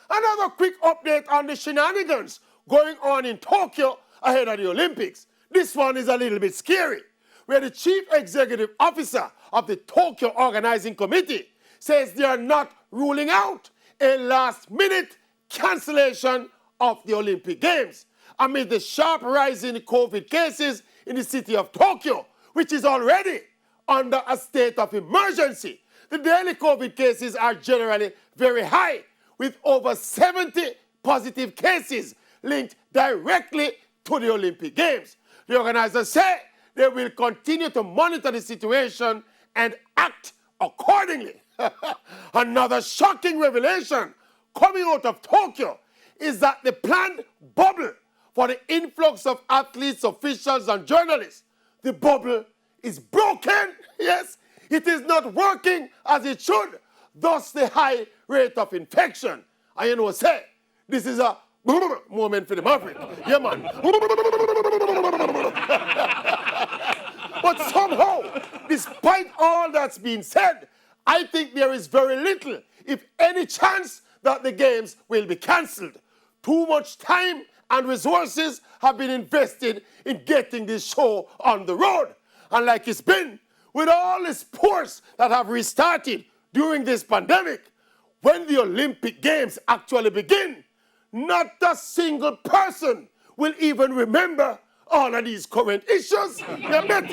Another quick update on the shenanigans going on in Tokyo ahead of the Olympics. This one is a little bit scary, where the chief executive officer of the Tokyo Organizing Committee says they are not ruling out a last-minute cancellation of the Olympic Games amid the sharp rise in COVID cases in the city of Tokyo, which is already under a state of emergency. The daily COVID cases are generally very high, with over 70 positive cases linked directly to the Olympic Games. The organizers say they will continue to monitor the situation and act accordingly. Another shocking revelation coming out of Tokyo is that the planned bubble for the influx of athletes, officials, and journalists, the bubble is broken. Yes, it is not working as it should, thus the high rate of infection. And you know, say, this is a moment for the Maverick. Yeah, man. But somehow, despite all that's been said, I think there is very little, if any chance, that the games will be cancelled. Too much time and resources have been invested in getting this show on the road. And like it's been with all the sports that have restarted during this pandemic, when the Olympic Games actually begin, not a single person will even remember all of these current issues. You bet.